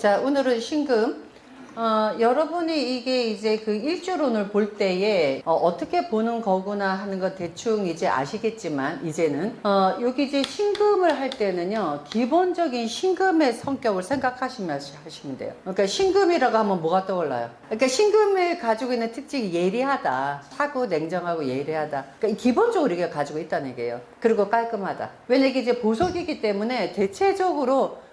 자, 오늘은 신금. 여러분이 이게 이제 그 일주론을 볼 때에 어떻게 보는 거구나 하는 거 대충 이제 아시겠지만, 이제는 여기 이제 신금을 할 때는요, 기본적인 신금의 성격을 생각하시면 하시면 돼요. 그러니까 신금이라고 하면 뭐가 떠올라요? 그러니까 신금을 가지고 있는 특징이 예리하다, 차고 냉정하고 예리하다. 그러니까 기본적으로 이게 가지고 있다는 얘기예요. 그리고 깔끔하다. 왜냐면 이게 이제 보석이기 때문에 대체적으로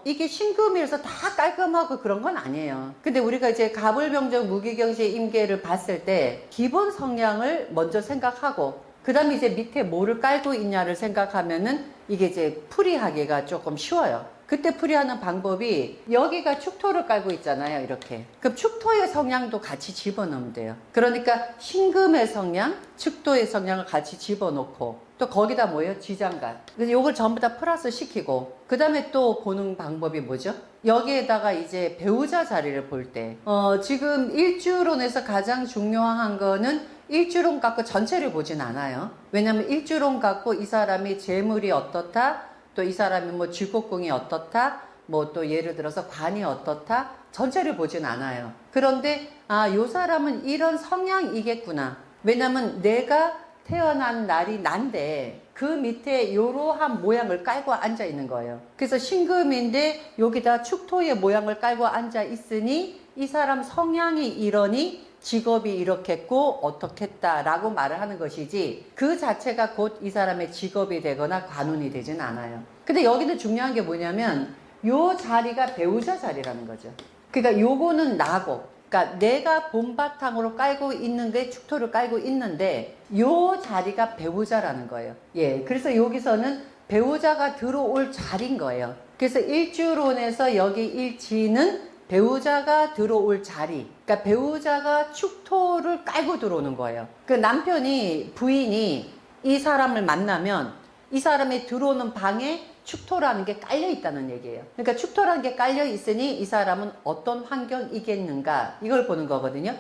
이게 신금이라서 다 깔끔하고 그런 건 아니에요. 근데 우리가 이제 갑을병정 무기경시 임계를 봤을 때 기본 성향을 먼저 생각하고 그 다음에 이제 밑에 뭐를 깔고 있냐를 생각하면은 이게 이제 풀이하기가 조금 쉬워요. 그때 풀이하는 방법이 여기가 축토를 깔고 있잖아요. 이렇게. 그럼 축토의 성향도 같이 집어넣으면 돼요. 그러니까 신금의 성향, 축토의 성향을 같이 집어넣고 또 거기다 뭐예요? 지장간. 그래서 요걸 전부 다 플러스 시키고 그 다음에 또 보는 방법이 뭐죠? 여기에다가 이제 배우자 자리를 볼 때 지금 일주론에서 가장 중요한 거는 일주론 갖고 전체를 보진 않아요. 왜냐면 일주론 갖고 이 사람이 재물이 어떻다, 또 이 사람이 뭐 쥐곡궁이 어떻다, 뭐 또 예를 들어서 관이 어떻다, 전체를 보진 않아요. 그런데 요 사람은 이런 성향이겠구나. 왜냐면 내가 태어난 날이 난데 그 밑에 이러한 모양을 깔고 앉아 있는 거예요. 그래서 신금인데 여기다 축토의 모양을 깔고 앉아 있으니 이 사람 성향이 이러니 직업이 이렇겠고 어떻겠다라고 말을 하는 것이지 그 자체가 곧 이 사람의 직업이 되거나 관운이 되진 않아요. 근데 여기는 중요한 게 뭐냐면 요 자리가 배우자 자리라는 거죠. 그러니까 요거는 나고, 그러니까 내가 본바탕으로 깔고 있는 게 축토를 깔고 있는데 요 자리가 배우자라는 거예요. 예, 그래서 여기서는 배우자가 들어올 자리인 거예요. 그래서 일주론에서 여기 일지는 배우자가 들어올 자리, 그러니까 배우자가 축토를 깔고 들어오는 거예요. 그 남편이, 부인이 이 사람을 만나면 이 사람이 들어오는 방에 축토라는 게 깔려 있다는 얘기예요. 그러니까 축토라는 게 깔려 있으니 이 사람은 어떤 환경이겠는가 이걸 보는 거거든요.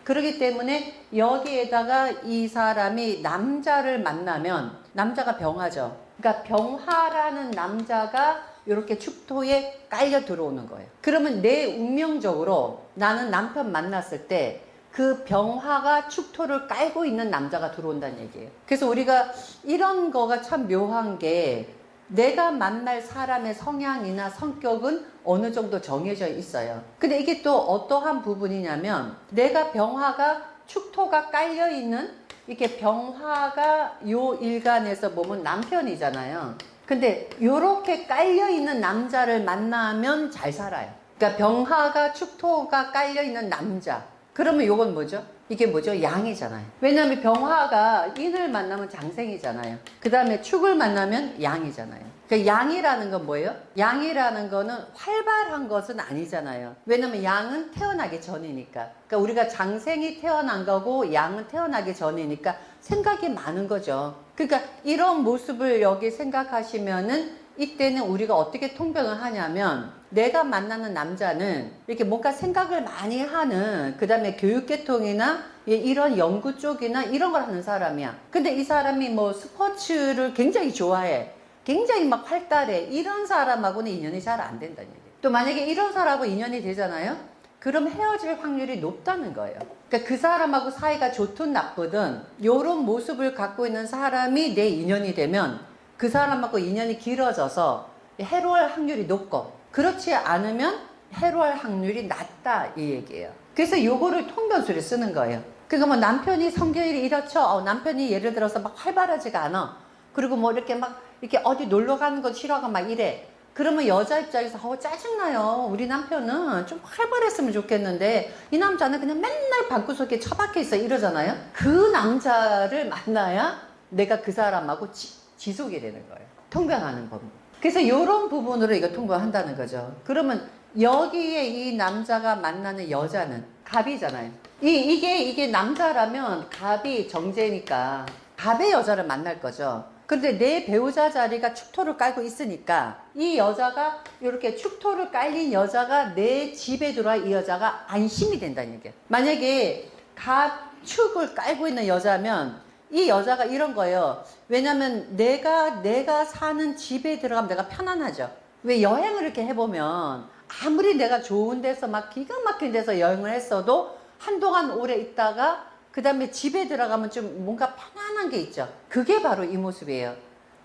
그렇기 때문에 여기에다가 이 사람이 남자를 만나면 남자가 병화죠. 그러니까 병화라는 남자가 이렇게 축토에 깔려 들어오는 거예요. 그러면 내 운명적으로 나는 남편 만났을 때 그 병화가 축토를 깔고 있는 남자가 들어온다는 얘기예요. 그래서 우리가 이런 거가 참 묘한 게 내가 만날 사람의 성향이나 성격은 어느 정도 정해져 있어요. 근데 이게 또 어떠한 부분이냐면 내가 병화가 축토가 깔려 있는 이렇게 병화가 요 일간에서 보면 남편이잖아요. 근데 요렇게 깔려있는 남자를 만나면 잘 살아요. 그러니까 병화가 축토가 깔려있는 남자. 그러면 요건 뭐죠? 이게 뭐죠? 양이잖아요. 왜냐하면 병화가 인을 만나면 장생이잖아요. 그 다음에 축을 만나면 양이잖아요. 그러니까 양이라는 건 뭐예요? 양이라는 거는 활발한 것은 아니잖아요. 왜냐면 양은 태어나기 전이니까. 그러니까 우리가 장생이 태어난 거고 양은 태어나기 전이니까 생각이 많은 거죠. 그러니까 이런 모습을 여기 생각하시면은 이때는 우리가 어떻게 통변을 하냐면 내가 만나는 남자는 이렇게 뭔가 생각을 많이 하는, 그 다음에 교육계통이나 이런 연구 쪽이나 이런 걸 하는 사람이야. 근데 이 사람이 뭐 스포츠를 굉장히 좋아해, 굉장히 막 활달해, 이런 사람하고는 인연이 잘 안 된다는 얘기예요. 또 만약에 이런 사람하고 인연이 되잖아요. 그럼 헤어질 확률이 높다는 거예요. 그러니까 그 사람하고 사이가 좋든 나쁘든 이런 모습을 갖고 있는 사람이 내 인연이 되면 그 사람하고 인연이 길어져서 해로할 확률이 높고, 그렇지 않으면 해로할 확률이 낮다 이 얘기예요. 그래서 요거를 통변수를 쓰는 거예요. 그러니까 뭐 남편이 성격이 이렇죠. 남편이 예를 들어서 막 활발하지가 않아. 그리고 뭐 이렇게 막 이렇게 어디 놀러 가는 거 싫어하고 막 이래. 그러면 여자 입장에서 짜증나요. 우리 남편은 좀 활발했으면 좋겠는데 이 남자는 그냥 맨날 방구석에 처박혀 있어 이러잖아요. 그 남자를 만나야 내가 그 사람하고 지속이 되는 거예요. 통변하는 법. 그래서 이런 부분으로 이거 통변한다는 거죠. 그러면 여기에 이 남자가 만나는 여자는 갑이잖아요. 이게 남자라면 갑이 정제니까 갑의 여자를 만날 거죠. 그런데 내 배우자 자리가 축토를 깔고 있으니까 이 여자가 이렇게 축토를 깔린 여자가 내 집에 들어와 이 여자가 안심이 된다는 얘기예요. 만약에 갑축을 깔고 있는 여자면 이 여자가 이런 거예요. 왜냐면 내가 사는 집에 들어가면 내가 편안하죠. 왜 여행을 이렇게 해보면 아무리 내가 좋은 데서 막 기가 막힌 데서 여행을 했어도 한동안 오래 있다가 그 다음에 집에 들어가면 좀 뭔가 편안한 게 있죠. 그게 바로 이 모습이에요.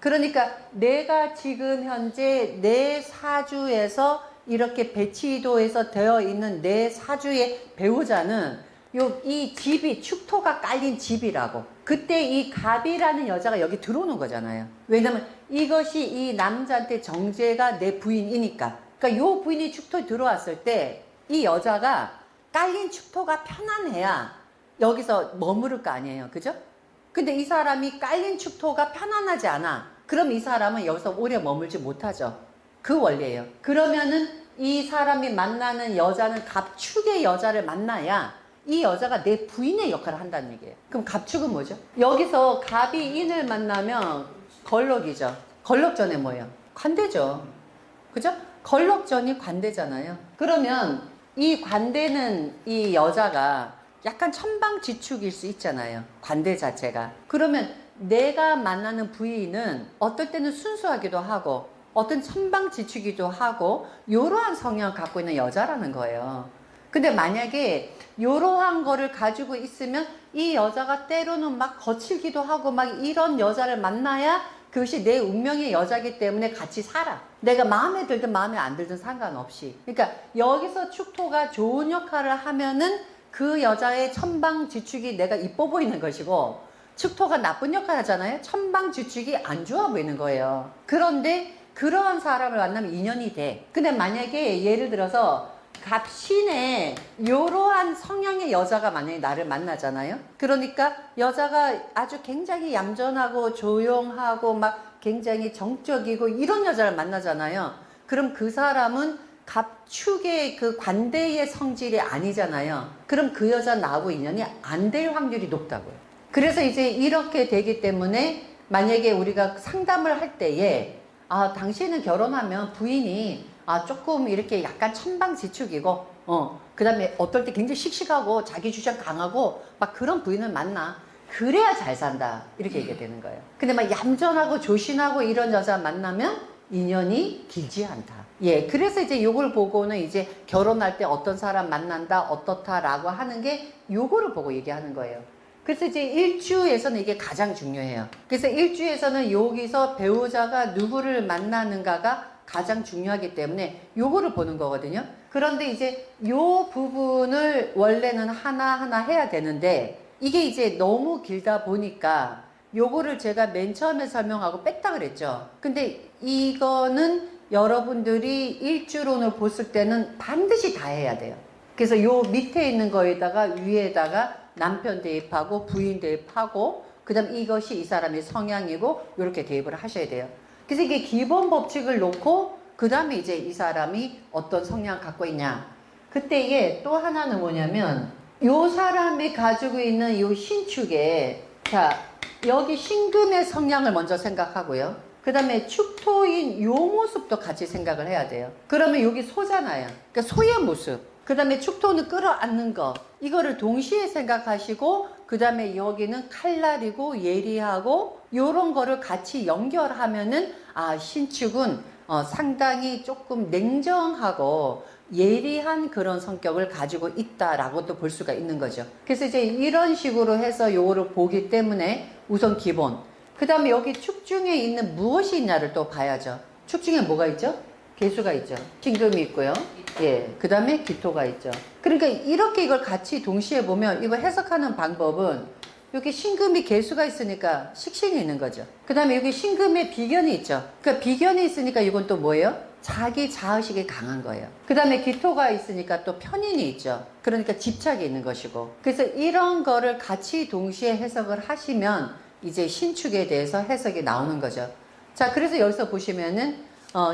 그러니까 내가 지금 현재 내 사주에서 이렇게 배치도에서 되어 있는 내 사주의 배우자는 이 집이 축토가 깔린 집이라고. 그때 이 갑이라는 여자가 여기 들어오는 거잖아요. 왜냐면 이것이 이 남자한테 정제가 내 부인이니까. 그러니까 요 부인이 축토에 들어왔을 때 이 여자가 깔린 축토가 편안해야 여기서 머무를 거 아니에요. 그죠? 근데 이 사람이 깔린 축토가 편안하지 않아. 그럼 이 사람은 여기서 오래 머물지 못하죠. 그 원리예요. 그러면은 이 사람이 만나는 여자는 갑축의 여자를 만나야 이 여자가 내 부인의 역할을 한다는 얘기예요. 그럼 갑축은 뭐죠? 여기서 갑이 인을 만나면 걸럭이죠. 걸럭전에 뭐예요? 관대죠. 그죠? 걸럭전이 관대잖아요. 그러면 이 관대는 이 여자가 약간 천방지축일 수 있잖아요. 관대 자체가. 그러면 내가 만나는 부인은 어떨 때는 순수하기도 하고 어떤 천방지축이기도 하고 이러한 성향을 갖고 있는 여자라는 거예요. 근데 만약에 이러한 거를 가지고 있으면 이 여자가 때로는 막 거칠기도 하고 막 이런 여자를 만나야 그것이 내 운명의 여자이기 때문에 같이 살아. 내가 마음에 들든 마음에 안 들든 상관없이. 그러니까 여기서 축토가 좋은 역할을 하면은 그 여자의 천방지축이 내가 이뻐 보이는 것이고, 축토가 나쁜 역할 하잖아요. 천방지축이 안 좋아 보이는 거예요. 그런데 그러한 사람을 만나면 인연이 돼. 근데 만약에 예를 들어서 갑신에 이러한 성향의 여자가 만약에 나를 만나잖아요. 그러니까 여자가 아주 굉장히 얌전하고 조용하고 막 굉장히 정적이고 이런 여자를 만나잖아요. 그럼 그 사람은 갑축의 그 관대의 성질이 아니잖아요. 그럼 그 여자 나하고 인연이 안 될 확률이 높다고요. 그래서 이제 이렇게 되기 때문에 만약에 우리가 상담을 할 때에 당신은 결혼하면 부인이 조금 이렇게 약간 천방지축이고 그 다음에 어떨 때 굉장히 씩씩하고 자기 주장 강하고 막 그런 부인을 만나. 그래야 잘 산다 이렇게 얘기가 되는 거예요. 근데 막 얌전하고 조신하고 이런 여자 만나면 인연이 길지 않다. 예, 그래서 이제 요걸 보고는 이제 결혼할 때 어떤 사람 만난다 어떻다라고 하는 게 요거를 보고 얘기하는 거예요. 그래서 이제 일주에서는 이게 가장 중요해요. 그래서 일주에서는 여기서 배우자가 누구를 만나는가가 가장 중요하기 때문에 요거를 보는 거거든요. 그런데 이제 요 부분을 원래는 하나하나 해야 되는데 이게 이제 너무 길다 보니까 요거를 제가 맨 처음에 설명하고 뺐다 그랬죠. 근데 이거는 여러분들이 일주론을 봤을 때는 반드시 다 해야 돼요. 그래서 요 밑에 있는 거에다가 위에다가 남편 대입하고 부인 대입하고 그 다음 이것이 이 사람의 성향이고 이렇게 대입을 하셔야 돼요. 그래서 이게 기본 법칙을 놓고 그 다음에 이제 이 사람이 어떤 성향을 갖고 있냐. 그때에 또 하나는 뭐냐면 요 사람이 가지고 있는 요 신축에 자 여기 신금의 성향을 먼저 생각하고요. 그 다음에 축토인 요 모습도 같이 생각을 해야 돼요. 그러면 여기 소잖아요. 그러니까 소의 모습. 그 다음에 축토는 끌어안는 거. 이거를 동시에 생각하시고 그 다음에 여기는 칼날이고 예리하고 요런 거를 같이 연결하면은 신축은 상당히 조금 냉정하고 예리한 그런 성격을 가지고 있다라고도 볼 수가 있는 거죠. 그래서 이제 이런 식으로 해서 요거를 보기 때문에 우선 기본. 그 다음에 여기 축 중에 있는 무엇이 있냐를 또 봐야죠. 축 중에 뭐가 있죠? 개수가 있죠. 신금이 있고요. 예, 그 다음에 기토가 있죠. 그러니까 이렇게 이걸 같이 동시에 보면 이거 해석하는 방법은 여기 신금이 개수가 있으니까 식신이 있는 거죠. 그 다음에 여기 신금에 비견이 있죠. 그러니까 비견이 있으니까 이건 또 뭐예요? 자기 자의식이 강한 거예요. 그 다음에 기토가 있으니까 또 편인이 있죠. 그러니까 집착이 있는 것이고. 그래서 이런 거를 같이 동시에 해석을 하시면 이제 신축에 대해서 해석이 나오는 거죠. 자, 그래서 여기서 보시면은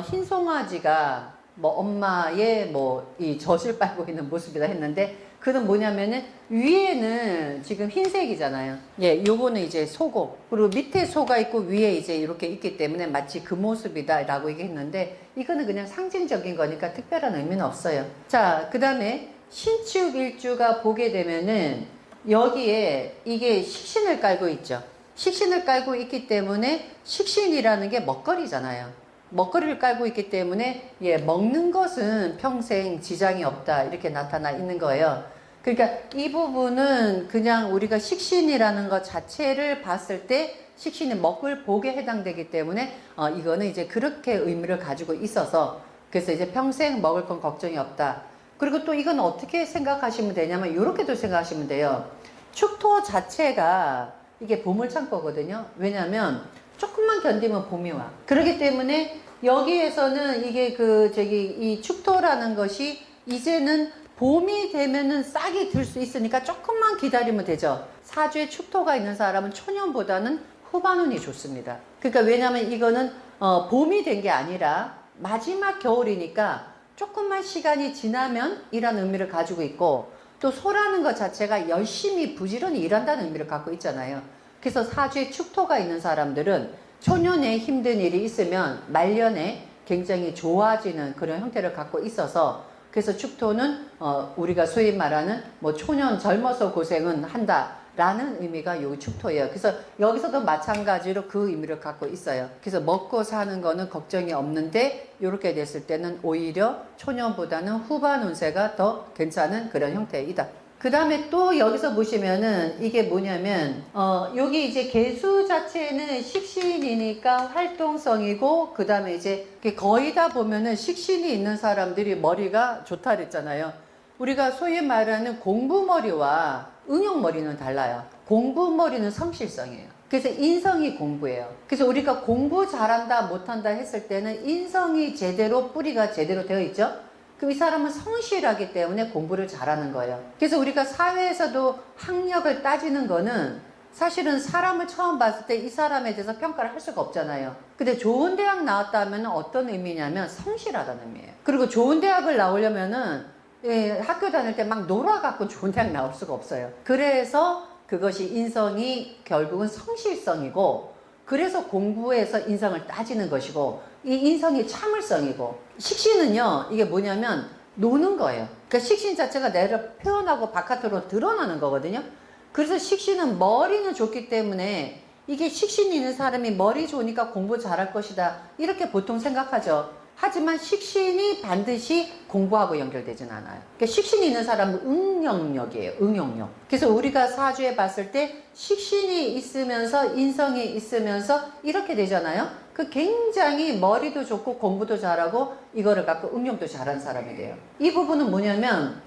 흰 송아지가 뭐 엄마의 뭐 이 젖을 빨고 있는 모습이다 했는데 그는 뭐냐면은 위에는 지금 흰색이잖아요. 예, 요거는 이제 소고 그리고 밑에 소가 있고 위에 이제 이렇게 있기 때문에 마치 그 모습이다 라고 얘기했는데 이거는 그냥 상징적인 거니까 특별한 의미는 없어요. 자, 그 다음에 신축 일주가 보게 되면은 여기에 이게 식신을 깔고 있죠. 식신을 깔고 있기 때문에 식신이라는 게 먹거리잖아요. 먹거리를 깔고 있기 때문에 예, 먹는 것은 평생 지장이 없다 이렇게 나타나 있는 거예요. 그러니까 이 부분은 그냥 우리가 식신이라는 것 자체를 봤을 때 식신이 먹을 복에 해당되기 때문에 이거는 이제 그렇게 의미를 가지고 있어서 그래서 이제 평생 먹을 건 걱정이 없다. 그리고 또 이건 어떻게 생각하시면 되냐면 이렇게도 생각하시면 돼요. 축토 자체가 이게 보물창고거든요. 왜냐면 조금만 견디면 봄이 와. 그렇기 때문에 여기에서는 이게 이 축토라는 것이 이제는 봄이 되면은 싹이 들 수 있으니까 조금만 기다리면 되죠. 사주에 축토가 있는 사람은 초년보다는 후반운이 좋습니다. 그러니까 왜냐면 이거는 봄이 된 게 아니라 마지막 겨울이니까 조금만 시간이 지나면 이라는 의미를 가지고 있고 또 소라는 것 자체가 열심히 부지런히 일한다는 의미를 갖고 있잖아요. 그래서 사주에 축토가 있는 사람들은 초년에 힘든 일이 있으면 말년에 굉장히 좋아지는 그런 형태를 갖고 있어서 그래서 축토는 우리가 소위 말하는 뭐 초년 젊어서 고생은 한다 라는 의미가 요 축토예요. 그래서 여기서도 마찬가지로 그 의미를 갖고 있어요. 그래서 먹고 사는 거는 걱정이 없는데 이렇게 됐을 때는 오히려 초년보다는 후반 운세가 더 괜찮은 그런 형태이다. 그 다음에 또 여기서 보시면은 이게 뭐냐면 여기 이제 개수 자체는 식신이니까 활동성이고 그 다음에 이제 거의 다 보면은 식신이 있는 사람들이 머리가 좋다 그랬잖아요. 우리가 소위 말하는 공부머리와 응용머리는 달라요. 공부머리는 성실성이에요. 그래서 인성이 공부예요. 그래서 우리가 공부 잘한다 못한다 했을 때는 인성이 제대로 뿌리가 제대로 되어 있죠. 그럼 이 사람은 성실하기 때문에 공부를 잘하는 거예요. 그래서 우리가 사회에서도 학력을 따지는 거는 사실은 사람을 처음 봤을 때 이 사람에 대해서 평가를 할 수가 없잖아요. 근데 좋은 대학 나왔다면 어떤 의미냐면 성실하다는 의미예요. 그리고 좋은 대학을 나오려면은 학교 다닐 때 막 놀아갖고 좋은 대학 나올 수가 없어요. 그래서 그것이 인성이 결국은 성실성이고 그래서 공부에서 인성을 따지는 것이고 이 인성이 참을성이고 식신은요 이게 뭐냐면 노는 거예요. 그러니까 식신 자체가 내를 표현하고 바깥으로 드러나는 거거든요. 그래서 식신은 머리는 좋기 때문에 이게 식신이 있는 사람이 머리 좋으니까 공부 잘할 것이다 이렇게 보통 생각하죠. 하지만 식신이 반드시 공부하고 연결되진 않아요. 그러니까 식신이 있는 사람은 응용력이에요. 응용력. 그래서 우리가 사주에 봤을 때 식신이 있으면서 인성이 있으면서 이렇게 되잖아요. 그 굉장히 머리도 좋고 공부도 잘하고 이거를 갖고 응용도 잘한 사람이 돼요. 이 부분은 뭐냐면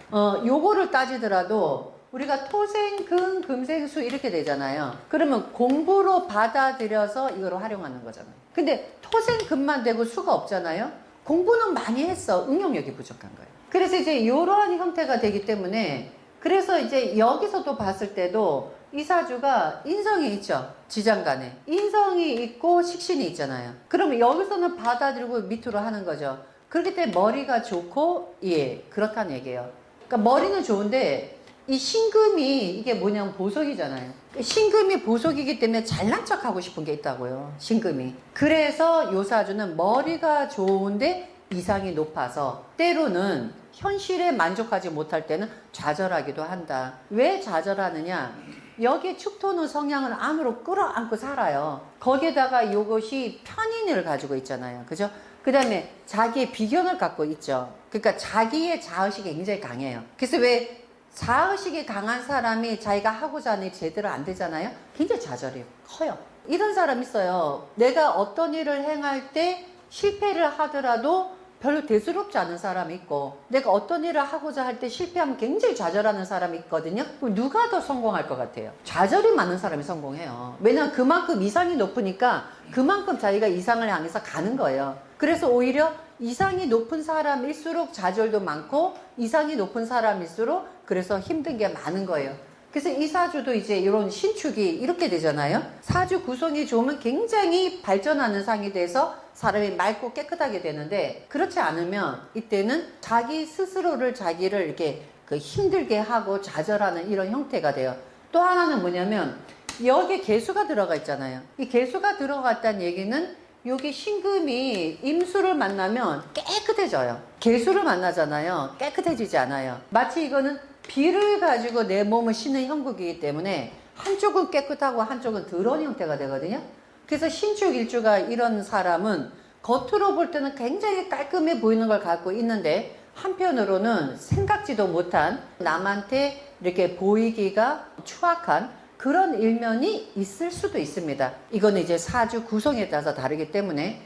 요거를 따지더라도 우리가 토생, 금, 금생, 수 이렇게 되잖아요. 그러면 공부로 받아들여서 이걸 활용하는 거잖아요. 근데 토생, 금만 되고 수가 없잖아요. 공부는 많이 했어. 응용력이 부족한 거예요. 그래서 이제 이러한 형태가 되기 때문에 그래서 이제 여기서도 봤을 때도 이 사주가 인성이 있죠. 지장간에. 인성이 있고 식신이 있잖아요. 그러면 여기서는 받아들이고 밑으로 하는 거죠. 그렇기 때문에 머리가 좋고 예 그렇다는 얘기예요. 그러니까 머리는 좋은데 이 신금이 이게 뭐냐면 보석이잖아요. 신금이 보석이기 때문에 잘난 척 하고 싶은 게 있다고요. 신금이. 그래서 요 사주는 머리가 좋은데 이상이 높아서 때로는 현실에 만족하지 못할 때는 좌절하기도 한다. 왜 좌절하느냐? 여기 축토는 성향을 안으로 끌어안고 살아요. 거기에다가 이것이 편인을 가지고 있잖아요. 그죠? 그 다음에 자기의 비견을 갖고 있죠. 그러니까 자기의 자의식이 굉장히 강해요. 그래서 왜 자의식이 강한 사람이 자기가 하고자 하는 일이 제대로 안 되잖아요. 굉장히 좌절해요. 커요. 이런 사람 있어요. 내가 어떤 일을 행할 때 실패를 하더라도 별로 대수롭지 않은 사람이 있고 내가 어떤 일을 하고자 할 때 실패하면 굉장히 좌절하는 사람이 있거든요. 그럼 누가 더 성공할 것 같아요? 좌절이 많은 사람이 성공해요. 왜냐하면 그만큼 이상이 높으니까 그만큼 자기가 이상을 향해서 가는 거예요. 그래서 오히려 이상이 높은 사람일수록 좌절도 많고 이상이 높은 사람일수록 그래서 힘든 게 많은 거예요. 그래서 이 사주도 이제 이런 신축이 이렇게 되잖아요. 사주 구성이 좋으면 굉장히 발전하는 상이 돼서 사람이 맑고 깨끗하게 되는데 그렇지 않으면 이때는 자기 스스로를 자기를 이렇게 힘들게 하고 좌절하는 이런 형태가 돼요. 또 하나는 뭐냐면 여기 개수가 들어가 있잖아요. 이 개수가 들어갔다는 얘기는 여기 신금이 임수를 만나면 깨끗해져요. 개수를 만나잖아요. 깨끗해지지 않아요. 마치 이거는 비를 가지고 내 몸을 씻는 형국이기 때문에 한쪽은 깨끗하고 한쪽은 더러운 형태가 되거든요. 그래서 신축 일주가 이런 사람은 겉으로 볼 때는 굉장히 깔끔해 보이는 걸 갖고 있는데 한편으로는 생각지도 못한 남한테 이렇게 보이기가 추악한 그런 일면이 있을 수도 있습니다. 이거는 이제 사주 구성에 따라서 다르기 때문에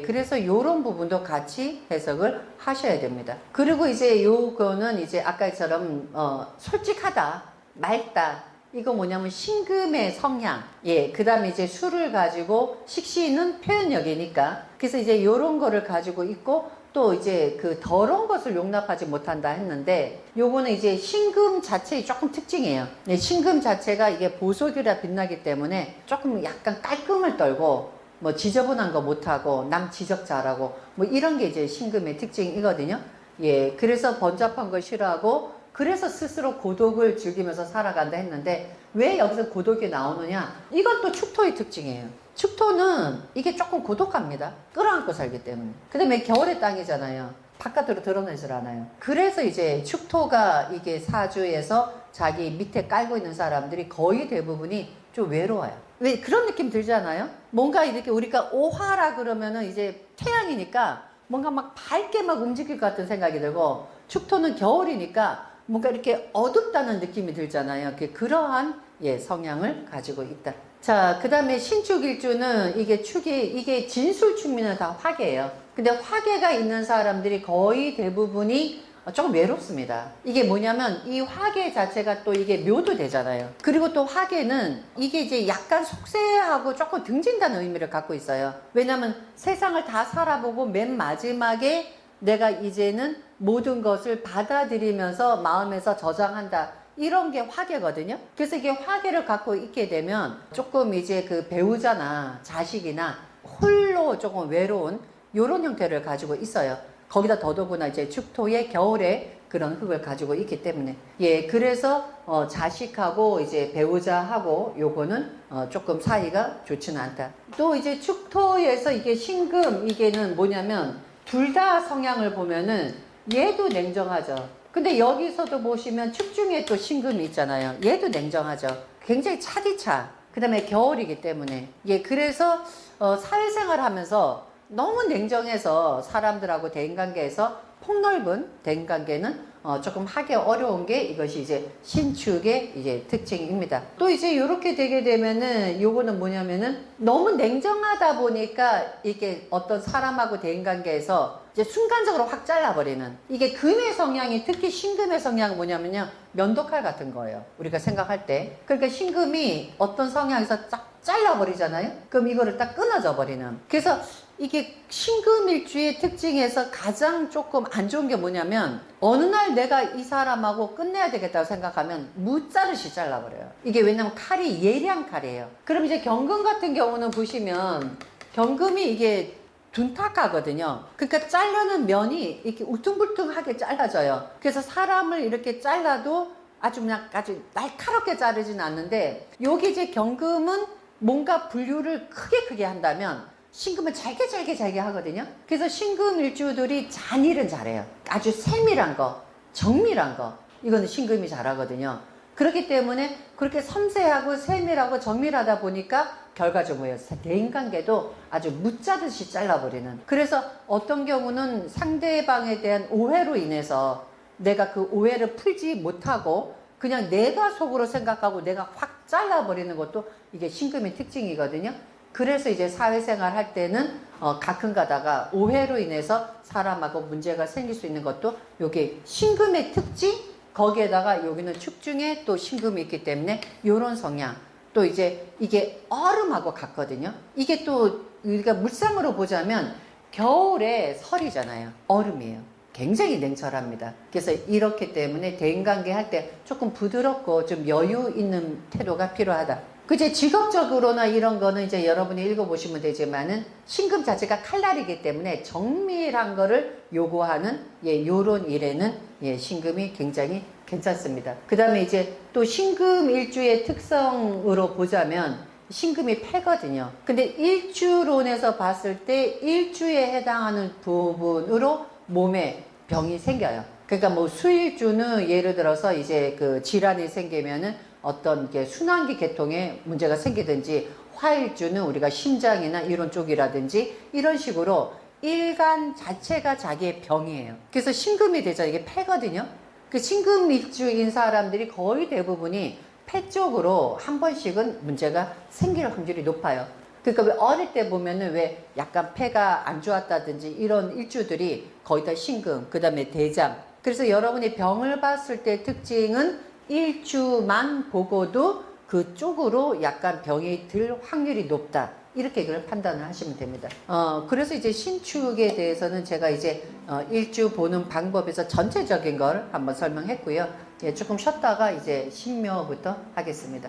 그래서 요런 부분도 같이 해석을 하셔야 됩니다. 그리고 이제 요거는 이제 아까처럼 솔직하다, 맑다, 이거 뭐냐면 신금의 성향, 그 다음에 이제 술을 가지고 식시는 표현력이니까, 그래서 이제 요런 거를 가지고 있고, 또 이제 그 더러운 것을 용납하지 못한다 했는데, 요거는 이제 신금 자체의 조금 특징이에요. 신금 자체가 이게 보석이라 빛나기 때문에 조금 약간 깔끔을 떨고, 뭐 지저분한 거 못하고, 남 지적 잘하고, 뭐 이런 게 이제 신금의 특징이거든요. 그래서 번잡한 걸 싫어하고, 그래서 스스로 고독을 즐기면서 살아간다 했는데, 왜 여기서 고독이 나오느냐? 이것도 축토의 특징이에요. 축토는 이게 조금 고독합니다. 끌어안고 살기 때문에. 그 다음에 겨울의 땅이잖아요. 바깥으로 드러내질 않아요. 그래서 이제 축토가 이게 사주에서 자기 밑에 깔고 있는 사람들이 거의 대부분이 좀 외로워요. 왜 그런 느낌 들잖아요? 뭔가 이렇게 우리가 오화라 그러면은 이제 태양이니까 뭔가 막 밝게 막 움직일 것 같은 생각이 들고, 축토는 겨울이니까 뭔가 이렇게 어둡다는 느낌이 들잖아요. 그러한 성향을 가지고 있다. 자, 그 다음에 신축일주는 이게 진술축미는 다 화계예요. 근데 화계가 있는 사람들이 거의 대부분이 조금 외롭습니다. 이게 뭐냐면 이 화계 자체가 또 이게 묘도 되잖아요. 그리고 또 화계는 이게 이제 약간 속세하고 조금 등진다는 의미를 갖고 있어요. 왜냐면 세상을 다 살아보고 맨 마지막에 내가 이제는 모든 것을 받아들이면서 마음에서 저장한다. 이런 게 화계거든요. 그래서 이게 화계를 갖고 있게 되면 조금 이제 그 배우자나 자식이나 홀로 조금 외로운 이런 형태를 가지고 있어요. 거기다 더더구나 이제 축토의 겨울에 그런 흙을 가지고 있기 때문에 그래서 자식하고 이제 배우자하고 요거는 조금 사이가 좋지는 않다. 또 이제 축토에서 이게 신금 이게는 뭐냐면 둘 다 성향을 보면은 얘도 냉정하죠. 근데 여기서도 보시면 축중에 또 신금이 있잖아요. 얘도 냉정하죠. 굉장히 차디차. 그 다음에 겨울이기 때문에 그래서 사회생활 하면서 너무 냉정해서 사람들하고 대인관계에서 폭넓은 대인관계는 조금 하기 어려운 게 이것이 이제 신축의 이제 특징입니다. 또 이제 이렇게 되게 되면은 요거는 뭐냐면은 너무 냉정하다 보니까 이게 어떤 사람하고 대인관계에서 이제 순간적으로 확 잘라버리는, 이게 금의 성향이 특히 신금의 성향은 뭐냐면요, 면도칼 같은 거예요. 우리가 생각할 때. 그러니까 신금이 어떤 성향에서 쫙 잘라버리잖아요. 그럼 이거를 딱 끊어져 버리는. 그래서 이게 신금일주의 특징에서 가장 조금 안 좋은 게 뭐냐면 어느 날 내가 이 사람하고 끝내야 되겠다고 생각하면 무자르시 잘라버려요. 이게 왜냐면 칼이 예리한 칼이에요. 그럼 이제 경금 같은 경우는 보시면 경금이 이게 둔탁하거든요. 그러니까 자르는 면이 이렇게 울퉁불퉁하게 잘라져요. 그래서 사람을 이렇게 잘라도 아주 그냥 아주 날카롭게 자르진 않는데, 여기 이제 경금은 뭔가 분류를 크게 한다면 신금은 잘게 하거든요. 그래서 신금 일주들이 잔일은 잘해요. 아주 세밀한 거, 정밀한 거, 이거는 신금이 잘하거든요. 그렇기 때문에 그렇게 섬세하고 세밀하고 정밀하다 보니까 결과적으로 뭐예요? 대인관계도 아주 무자르듯이 잘라버리는. 그래서 어떤 경우는 상대방에 대한 오해로 인해서 내가 그 오해를 풀지 못하고 그냥 내가 속으로 생각하고 내가 확 잘라버리는 것도 이게 신금의 특징이거든요. 그래서 이제 사회생활 할 때는 가끔 가다가 오해로 인해서 사람하고 문제가 생길 수 있는 것도 요게 신금의 특징, 거기에다가 여기는 축중에 또 신금이 있기 때문에 요런 성향. 또 이제 이게 얼음하고 같거든요. 이게 또 우리가 물상으로 보자면 겨울에 설이잖아요. 얼음이에요. 굉장히 냉철합니다. 그래서 이렇기 때문에 대인관계 할 때 조금 부드럽고 좀 여유 있는 태도가 필요하다. 그제 직업적으로나 이런 거는 이제 여러분이 읽어보시면 되지만은 신금 자체가 칼날이기 때문에 정밀한 거를 요구하는 요런 일에는 신금이 굉장히 괜찮습니다. 그 다음에 이제 또 신금 일주의 특성으로 보자면 신금이 패거든요. 근데 일주론에서 봤을 때 일주에 해당하는 부분으로 몸에 병이 생겨요. 그러니까 뭐 수일주는 예를 들어서 이제 그 질환이 생기면은 어떤 게 순환기 계통에 문제가 생기든지, 화일주는 우리가 심장이나 이런 쪽이라든지 이런 식으로 일간 자체가 자기의 병이에요. 그래서 신금이 되죠. 이게 폐거든요. 그 신금일주인 사람들이 거의 대부분이 폐 쪽으로 한 번씩은 문제가 생길 확률이 높아요. 그러니까 왜 어릴 때 보면은 왜 약간 폐가 안 좋았다든지 이런 일주들이 거의 다 신금, 그 다음에 대장. 그래서 여러분이 병을 봤을 때 특징은 일주만 보고도 그쪽으로 약간 병이 들 확률이 높다. 이렇게 그걸 판단을 하시면 됩니다. 그래서 이제 신축에 대해서는 제가 이제 일주 보는 방법에서 전체적인 걸 한번 설명했고요. 예, 조금 쉬었다가 이제 신묘부터 하겠습니다.